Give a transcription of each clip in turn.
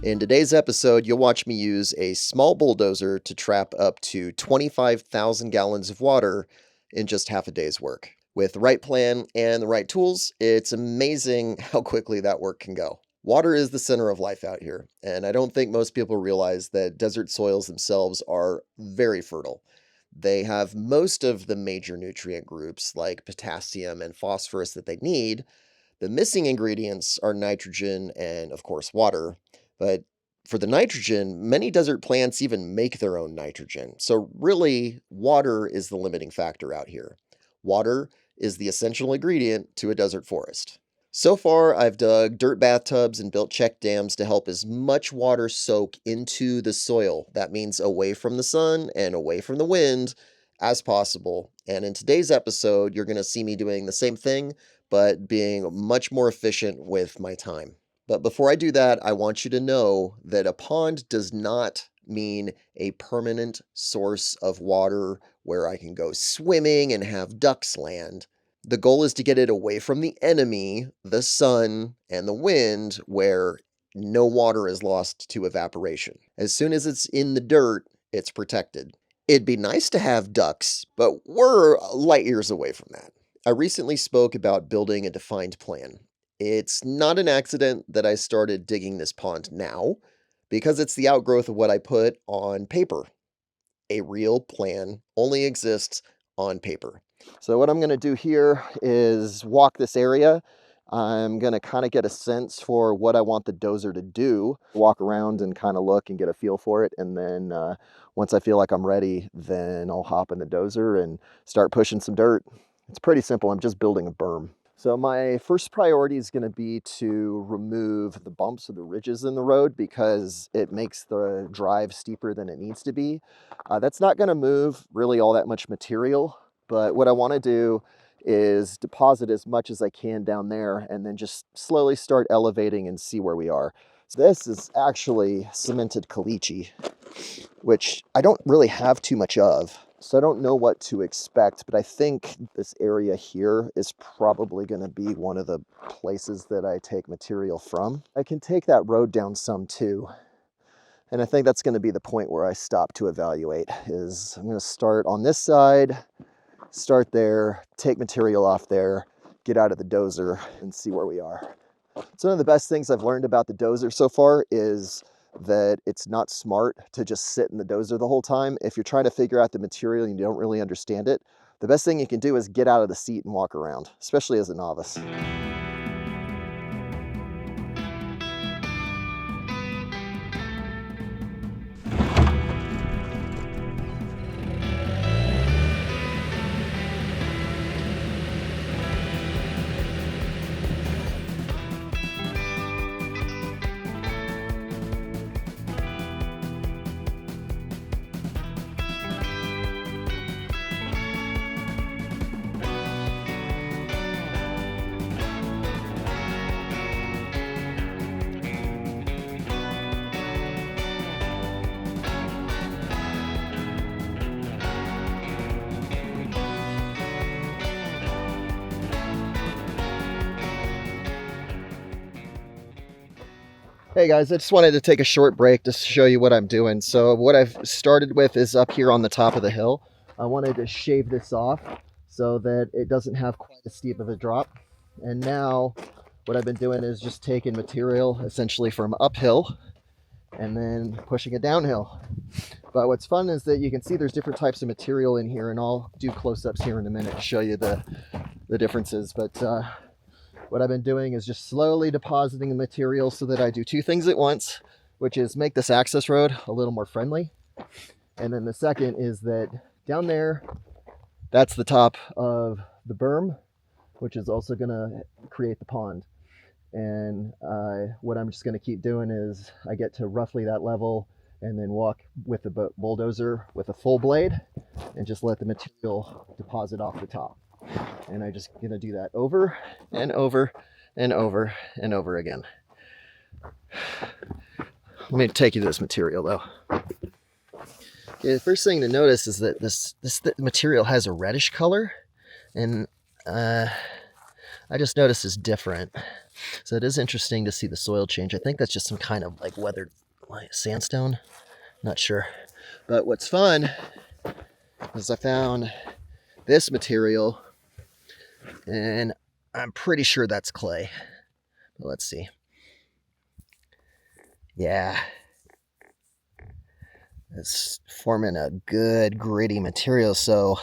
In today's episode, you'll watch me use a small bulldozer to trap up to 25,000 gallons of water in just half a day's work. With the right plan and the right tools, it's amazing how quickly that work can go. Water is the center of life out here, and I don't think most people realize that desert soils themselves are very fertile. They have most of the major nutrient groups like potassium and phosphorus that they need. The missing ingredients are nitrogen and, of course, water. But for the nitrogen, many desert plants even make their own nitrogen. So, really, water is the limiting factor out here. Water is the essential ingredient to a desert forest. So far, I've dug dirt bathtubs and built check dams to help as much water soak into the soil. That means away from the sun and away from the wind as possible. And in today's episode, you're going to see me doing the same thing, but being much more efficient with my time. But before I do that, I want you to know that a pond does not mean a permanent source of water where I can go swimming and have ducks land. The goal is to get it away from the enemy, the sun, and the wind, where no water is lost to evaporation. As soon as it's in the dirt, it's protected. It'd be nice to have ducks, but we're light years away from that. I recently spoke about building a defined plan. It's not an accident that I started digging this pond now, because it's the outgrowth of what I put on paper. A real plan only exists on paper. So what I'm going to do here is walk this area. I'm going to kind of get a sense for what I want the dozer to do, walk around and kind of look and get a feel for it. And then once I feel like I'm ready, then I'll hop in the dozer and start pushing some dirt. It's pretty simple. I'm just building a berm. So my first priority is going to be to remove the bumps or the ridges in the road because it makes the drive steeper than it needs to be. That's not going to move really all that much material, but what I want to do is deposit as much as I can down there and then just slowly start elevating and see where we are. So this is actually cemented caliche, which I don't really have too much of. So I don't know what to expect, but I think this area here is probably going to be one of the places that I take material from. I can take that road down some too. And I think that's going to be the point where I stop to evaluate. Is I'm going to start on this side, start there, take material off there, get out of the dozer and see where we are. So one of the best things I've learned about the dozer so far is that it's not smart to just sit in the dozer the whole time. If you're trying to figure out the material and you don't really understand it, the best thing you can do is get out of the seat and walk around, especially as a novice. Hey guys, I just wanted to take a short break to show you what I'm doing. So what I've started with is up here on the top of the hill. I wanted to shave this off so that it doesn't have quite as steep of a drop. And now what I've been doing is just taking material essentially from uphill and then pushing it downhill. But what's fun is that you can see there's different types of material in here, and I'll do close-ups here in a minute to show you the differences. But what I've been doing is just slowly depositing the material so that I do two things at once, which is make this access road a little more friendly. And then the second is that down there, that's the top of the berm, which is also going to create the pond. And what I'm just going to keep doing is I get to roughly that level and then walk with the bulldozer with a full blade and just let the material deposit off the top. And I'm just going to do that over and over and over and over again. Let me take you to this material though. Okay, the first thing to notice is that this material has a reddish color, and I just noticed is different. So it is interesting to see the soil change. I think that's just some kind of like weathered like sandstone. Not sure. But what's fun is I found this material, and I'm pretty sure that's clay. But let's see. Yeah. It's forming a good gritty material. So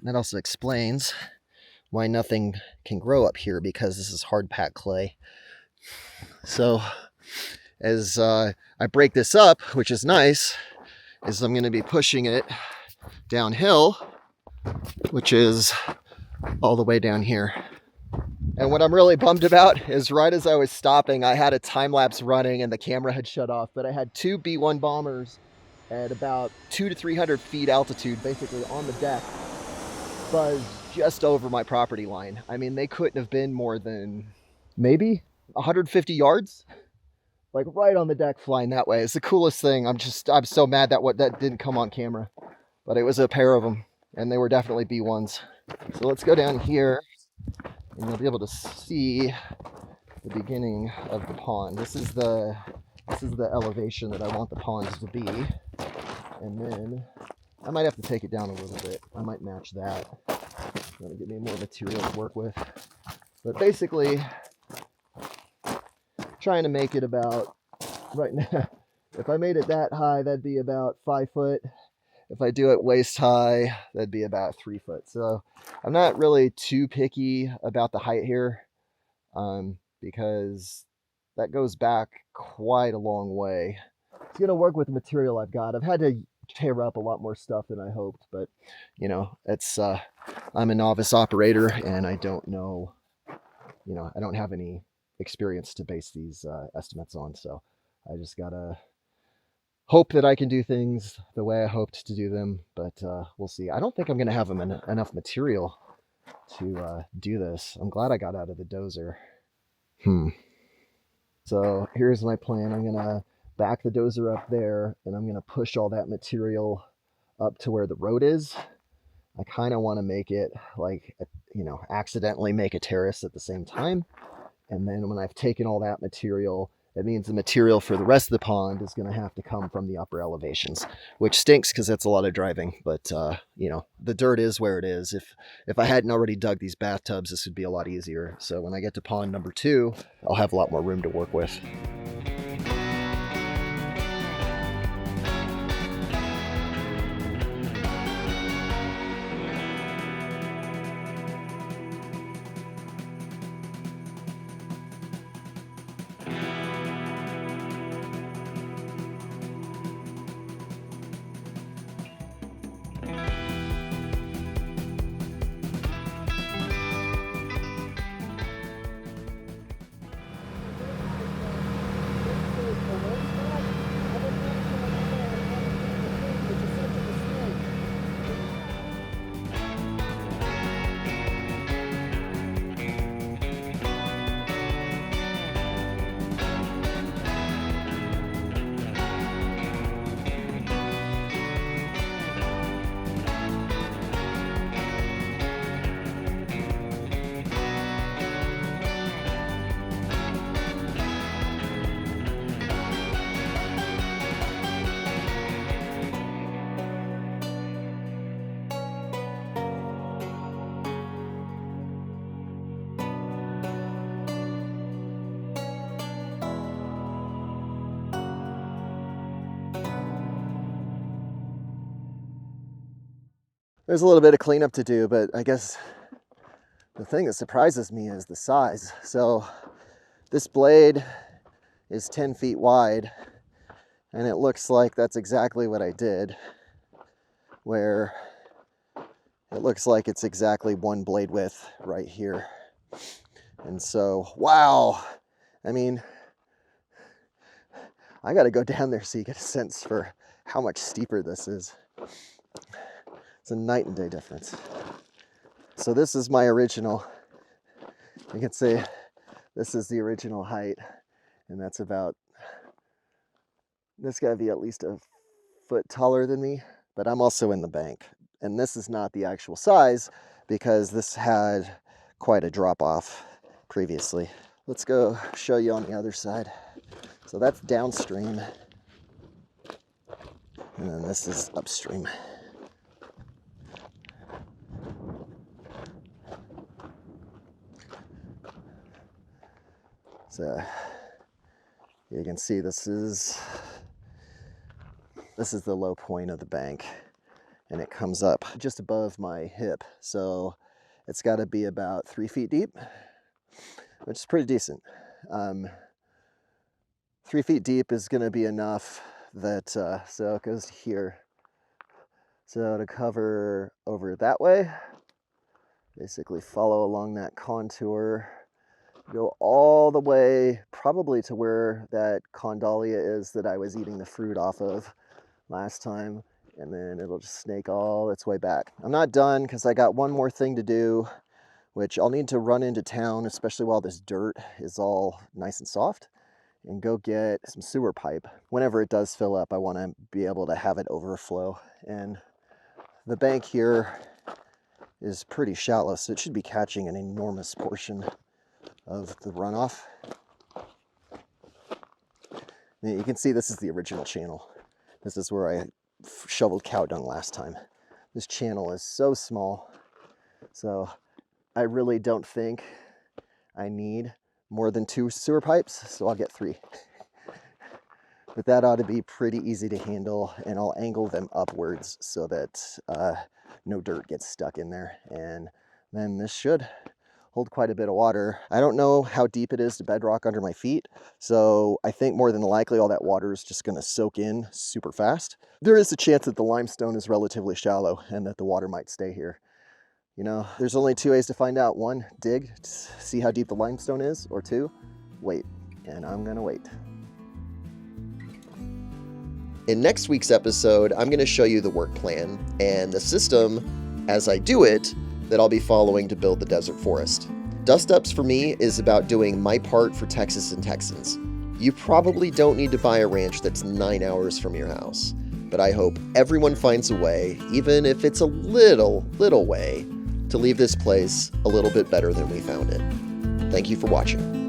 that also explains why nothing can grow up here, because this is hard packed clay. So as I break this up, which is nice, is I'm going to be pushing it downhill, which is all the way down here. And what I'm really bummed about is right as I was stopping, I had a time lapse running and the camera had shut off, but I had two B-1 bombers at about 200 to 300 feet altitude, basically on the deck, buzzed just over my property line. I mean, they couldn't have been more than maybe 150 yards, like right on the deck flying that way. It's the coolest thing. I'm so mad that didn't come on camera, but it was a pair of them and they were definitely B1s. So let's go down here and you'll be able to see the beginning of the pond. This is the elevation that I want the ponds to be. And then I might have to take it down a little bit. I might match that. That'll give me more material to work with. But basically, trying to make it about, right now, if I made it that high, that'd be about 5 foot. If I do it waist high, that'd be about 3 foot. So I'm not really too picky about the height here, because that goes back quite a long way. It's going to work with the material I've got. I've had to tear up a lot more stuff than I hoped, but you know, it's I'm a novice operator and I don't know, you know, I don't have any experience to base these estimates on, so I just gotta hope that I can do things the way I hoped to do them, but we'll see. I don't think I'm gonna have enough material to do this. I'm glad I got out of the dozer. So here's my plan. I'm gonna back the dozer up there and I'm gonna push all that material up to where the road is. I kind of want to make it like, you know, accidentally make a terrace at the same time. And then when I've taken all that material, that means the material for the rest of the pond is going to have to come from the upper elevations, which stinks because that's a lot of driving. But, you know, the dirt is where it is. If I hadn't already dug these bathtubs, this would be a lot easier. So when I get to pond number 2, I'll have a lot more room to work with. There's a little bit of cleanup to do, but I guess the thing that surprises me is the size. So this blade is 10 feet wide, and it looks like that's exactly what I did, where it looks like it's exactly one blade width right here. And so, wow, I mean, I got to go down there so you get a sense for how much steeper this is. It's a night and day difference. So this is my original, you can see this is the original height, and that's about, this got to be at least a foot taller than me, but I'm also in the bank. And this is not the actual size because this had quite a drop off. previously. Let's go show you on the other side. So that's downstream, and then this is upstream. So you can see this is the low point of the bank, and it comes up just above my hip. So it's got to be about 3 feet deep, which is pretty decent. 3 feet deep is going to be enough that, so it goes here. So to cover over that way, basically follow along that contour, go all the way probably to where that condalia is that I was eating the fruit off of last time, and then it'll just snake all its way back. I'm not done because I got one more thing to do, which I'll need to run into town, especially while this dirt is all nice and soft, and go get some sewer pipe. Whenever it does fill up, I want to be able to have it overflow. And the bank here is pretty shallow, so it should be catching an enormous portion of the runoff. And you can see this is the original channel. This is where I shoveled cow dung last time. This channel is so small, so I really don't think I need more than 2 sewer pipes, so I'll get 3. But that ought to be pretty easy to handle, and I'll angle them upwards so that no dirt gets stuck in there. And then this should hold quite a bit of water. I don't know how deep it is to bedrock under my feet, so I think more than likely all that water is just going to soak in super fast. There is a chance that the limestone is relatively shallow and that the water might stay here. You know, there's only 2 ways to find out. 1, dig to see how deep the limestone is, or 2, wait. And I'm gonna wait. In next week's episode, I'm going to show you the work plan and the system as I do it that I'll be following to build the desert forest. Dustups for me is about doing my part for Texas and Texans. You probably don't need to buy a ranch that's 9 hours from your house, but I hope everyone finds a way, even if it's a little way, to leave this place a little bit better than we found it. Thank you for watching.